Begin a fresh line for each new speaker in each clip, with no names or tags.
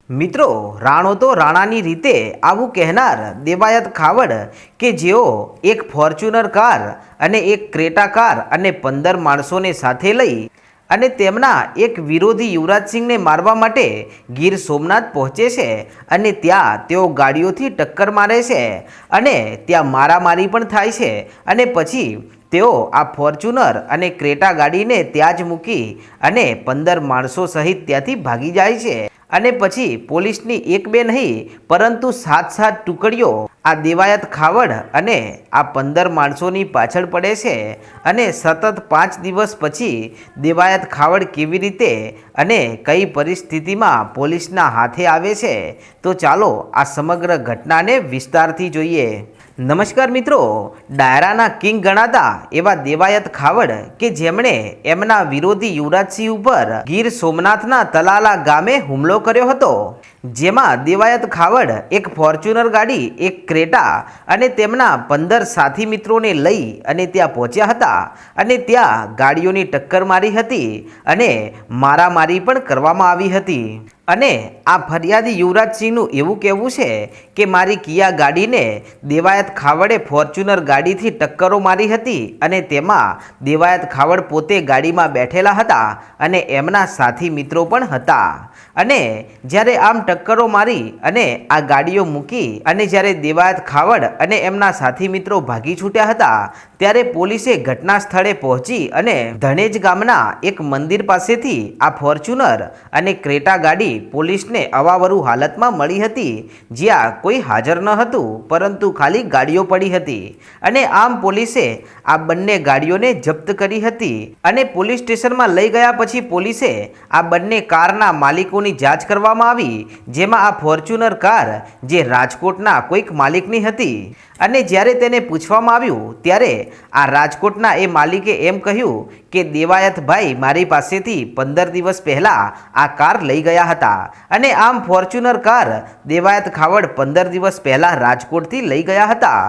મિત્રો, રાણો તો રાણાની રીતે આવું કહેનાર દેવાયત ખાવડ કે જેઓ એક ફોર્ચ્યુનર કાર અને એક ક્રેટા કાર અને 15 માણસોને સાથે લઈ અને તેમના એક વિરોધી યુવરાજસિંહને મારવા માટે ગીર સોમનાથ પહોંચે છે અને ત્યાં તેઓ ગાડીઓથી ટક્કર મારે છે અને ત્યાં મારામારી પણ થાય છે અને પછી તેઓ આ ફોર્ચ્યુનર અને ક્રેટા ગાડીને ત્યાં જ મૂકી અને 15 માણસો સહિત ત્યાંથી ભાગી જાય છે અને પછી પોલીસની એક બે નહીં પરંતુ 7 ટુકડીઓ આ દેવાયત ખાવડ અને આ 15 માણસોની પાછળ પડે છે અને સતત 5 દિવસ પછી દેવાયત ખાવડ કેવી રીતે અને કઈ પરિસ્થિતિમાં પોલીસના હાથે આવે છે તો ચાલો આ સમગ્ર ઘટનાને વિસ્તારથી જોઈએ। નમસ્કાર મિત્રો, ડાયરાના કિંગ ગણાતા એવા દેવાયત ખાવડ કે જેમણે એમના વિરોધી યુવરાજસિંહ ઉપર ગીર સોમનાથના તલાલા ગામે હુમલો કર્યો હતો, જેમાં દેવાયત ખાવડ એક ફોર્ચ્યુનર ગાડી, એક ક્રેટા અને તેમના 15 સાથી મિત્રોને લઈ અને ત્યાં પહોંચ્યા હતા અને ત્યાં ગાડીઓની ટક્કર મારી હતી અને મારામારી પણ કરવામાં આવી હતી। અને આ ફરિયાદી યુવરાજસિંહનું એવું કહેવું છે કે મારી કિયા ગાડીને દેવાયત ખાવડે ફોર્ચ્યુનર ગાડીથી ટક્કરો મારી હતી અને તેમાં દેવાયત ખાવડ પોતે ગાડીમાં બેઠેલા હતા અને એમના સાથી મિત્રો પણ હતા અને જ્યારે આમ ટક્કરો મારી અને આ ગાડીઓ મૂકી અને જ્યારે દેવાયત ખાવડ અને એમના સાથી મિત્રો ભાગી છૂટ્યા હતા ત્યારે પોલીસે ઘટના સ્થળે પહોંચી અને ધણેજ ગામના એક મંદિર પાસેથી આ ફોર્ચ્યુનર અને ક્રેટા ગાડી પોલીસને અવાવરું હાલતમાં મળી હતી, જ્યાં કોઈ હાજર ન હતું પરંતુ ખાલી ગાડીઓ પડી હતી અને આમ પોલીસે આ બંને ગાડીઓને જપ્ત કરી હતી અને પોલીસ સ્ટેશનમાં લઈ ગયા પછી પોલીસે આ બંને કારના માલિકોની જાંચ કરવામાં આવી, જેમાં આ ફોર્ચ્યુનર કાર જે રાજકોટના કોઈક માલિકની હતી અને જ્યારે તેને પૂછવામાં આવ્યું ત્યારે આ રાજકોટના એ માલિકે એમ કહ્યું કે દેવાયતભાઈ મારી પાસેથી 15 દિવસ પહેલાં આ કાર લઈ ગયા હતા અને આમ ફોર્ચ્યુનર કાર દેવાયત ખાવડ 15 દિવસ પહેલાં રાજકોટથી લઈ ગયા હતા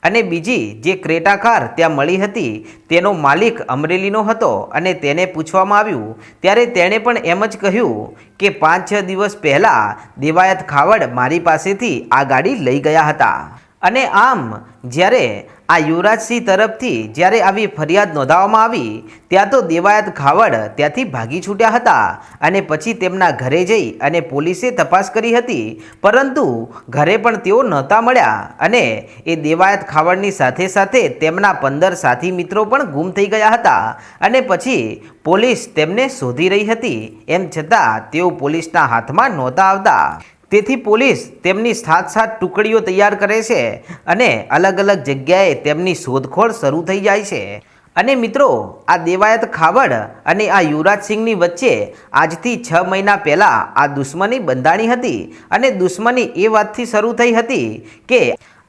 અને બીજી જે ક્રેટા કાર ત્યાં મળી હતી તેનો માલિક અમરેલીનો હતો અને તેને પૂછવામાં આવ્યું ત્યારે તેણે પણ એમ જ કહ્યું કે 5-6 દિવસ પહેલાં દેવાયત ખાવડ મારી પાસેથી આ ગાડી લઈ ગયા હતા। અને આમ જ્યારે આ યુવરાજસિંહ તરફથી જ્યારે આવી ફરિયાદ નોંધાવવામાં આવી ત્યાં તો દેવાયત ખાવડ ત્યાંથી ભાગી છૂટ્યા હતા અને પછી તેમના ઘરે જઈ અને પોલીસે તપાસ કરી હતી, પરંતુ ઘરે પણ તેઓ નહોતા મળ્યા અને એ દેવાયત ખાવડની સાથે સાથે તેમના 15 સાથી મિત્રો પણ ગુમ થઈ ગયા હતા અને પછી પોલીસ તેમને શોધી રહી હતી, એમ છતાં તેઓ પોલીસના હાથમાં નહોતા આવતા। તેથી પોલીસ તેમની 7 ટુકડીઓ તૈયાર કરે છે અને અલગ અલગ જગ્યાએ તેમની શોધખોળ શરૂ થઈ જાય છે। અને મિત્રો, આ દેવાયત ખાવડ અને આ યુવરાજસિંહની વચ્ચે આજથી 6 મહિના પહેલાં આ દુશ્મની બંધાણી હતી અને દુશ્મની એ વાતથી શરૂ થઈ હતી કે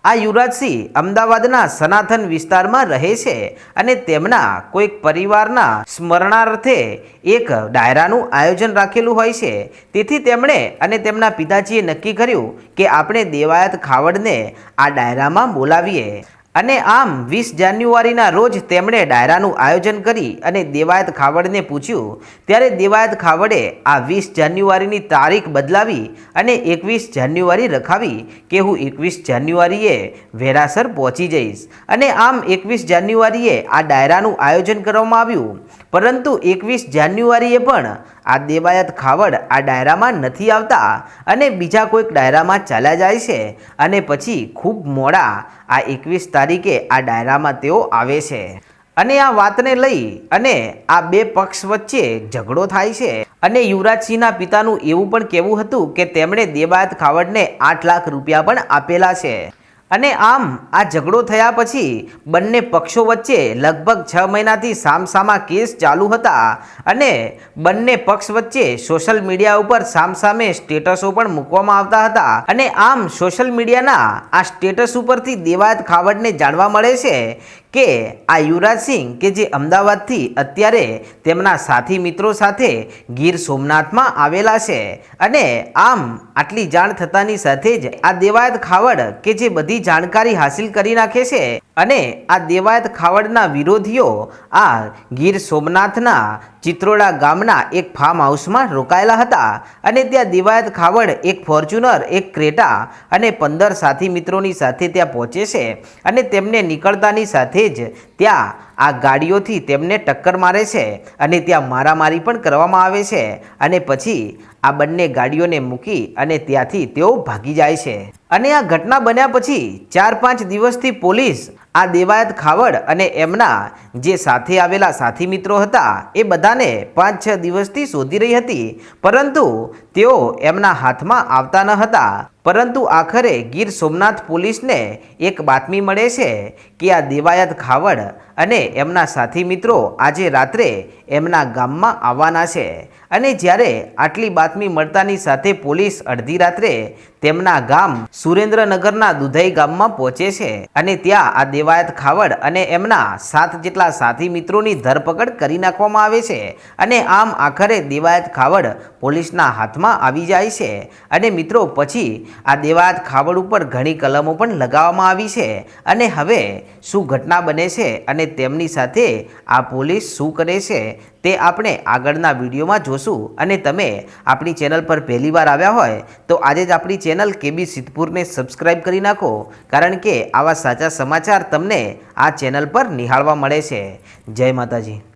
આ યુવરાજસિંહ અમદાવાદના સનાતન વિસ્તારમાં રહે છે અને તેમના કોઈક પરિવારના સ્મરણાર્થે એક ડાયરાનું આયોજન રાખેલું હોય છે, તેથી તેમણે અને તેમના પિતાજીએ નક્કી કર્યું કે આપણે દેવાયત ખાવડને આ ડાયરામાં બોલાવીએ અને આમ 20 જાન્યુઆરીના રોજ તેમણે ડાયરાનું આયોજન કરી અને દેવાયત ખાવડને પૂછ્યું ત્યારે દેવાયત ખાવડે આ 20 જાન્યુઆરીની તારીખ બદલાવી અને 21 જાન્યુઆરી રખાવી કે હું 21 જાન્યુઆરીએ વેરાસર પહોંચી જઈશ અને આમ 21 જાન્યુઆરીએ આ ડાયરાનું આયોજન કરવામાં આવ્યું, પરંતુ 21 જાન્યુઆરીએ પણ આ દેવાયત ખાવડ આ ડાયરામાં નથી આવતા અને બીજા કોઈક ડાયરામાં ચાલ્યા જાય છે અને પછી ખૂબ મોડા આ 21 તારીખે આ ડાયરામાં તેઓ આવે છે અને આ વાતને લઈ અને આ બે પક્ષ વચ્ચે ઝઘડો થાય છે અને યુવરાજસિંહના પિતાનું એવું પણ કહેવું હતું કે તેમણે દેવાયત ખાવડને 8 લાખ રૂપિયા પણ આપેલા છે અને આમ આ ઝઘડો થયા પછી બંને પક્ષો વચ્ચે લગભગ 6 મહિનાથી સામસામા કેસ ચાલુ હતા અને બંને પક્ષ વચ્ચે સોશિયલ મીડિયા ઉપર સામસામે સ્ટેટસો પણ મૂકવામાં આવતા હતા અને આમ સોશિયલ મીડિયાના આ સ્ટેટસ ઉપરથી દેવાયત ખાવડને જાણવા મળે છે કે આ યુવરાજસિંહ કે જે અમદાવાદથી અત્યારે તેમના સાથી મિત્રો સાથે ગીર સોમનાથમાં આવેલા છે અને આમ આટલી જાણ થતાની સાથે જ આ દેવાયત ખાવડ કે જે બધી જાણકારી હાસિલ કરી નાખે છે અને આ દેવાયત ખાવડના વિરોધીઓ આ ગીર સોમનાથના ચિત્રોડા ગામના એક ફાર્મ હાઉસમાં રોકાયેલા હતા અને ત્યાં દેવાયત ખાવડ એક ફોર્ચ્યુનર, એક ક્રેટા અને 15 સાથી મિત્રોની સાથે ત્યાં પહોંચે છે અને તેમને નીકળતાની સાથે જ ત્યાં આ ગાડીઓથી તેમને ટક્કર મારે છે અને ત્યાં મારામારી પણ કરવામાં આવે છે અને પછી આ બંને ગાડીઓને મૂકી અને ત્યાંથી તેઓ ભાગી જાય છે। અને આ ઘટના બન્યા પછી 4-5 દિવસથી પોલીસ આ દેવાયત ખાવડ અને એમના જે સાથે આવેલા સાથી મિત્રો હતા એ બધાને 5-6 દિવસથી શોધી રહી હતી, પરંતુ તેઓ એમના હાથમાં આવતા ન હતા। પરંતુ આખરે ગીર સોમનાથ પોલીસને એક બાતમી મળે છે કે આ દેવાયત ખાવડ અને એમના સાથી મિત્રો આજે રાત્રે એમના ગામમાં આવવાના છે અને જ્યારે આટલી બાતમી મળતાની સાથે પોલીસ અડધી રાત્રે તેમના ગામ સુરેન્દ્રનગરના દુધઈ ગામમાં પહોંચે છે અને ત્યાં આ દેવાયત ખાવડ અને એમના 7 જેટલા સાથી મિત્રોની ધરપકડ કરી નાખવામાં આવે છે અને આમ આખરે દેવાયત ખાવડ પોલીસના હાથમાં આવી જાય છે। અને મિત્રો પછી આ દેવાયત ખાવડ ઉપર ઘણી કલમો પણ લગાવવામાં આવી છે અને હવે શું ઘટના બને છે અને તેમની સાથે આ પોલીસ શું કરે છે તે આપણે આગળના વિડીયોમાં જોશું। અને તમે આપણી ચેનલ પર પહેલીવાર આવ્યા હોય તો આજે જ આપણી ચેનલ કેબી સિદ્ધપુરને સબસ્ક્રાઈબ કરી નાખો, કારણ કે આવા સાચા સમાચાર તમને આ ચેનલ પર નિહાળવા મળે છે। જય માતાજી।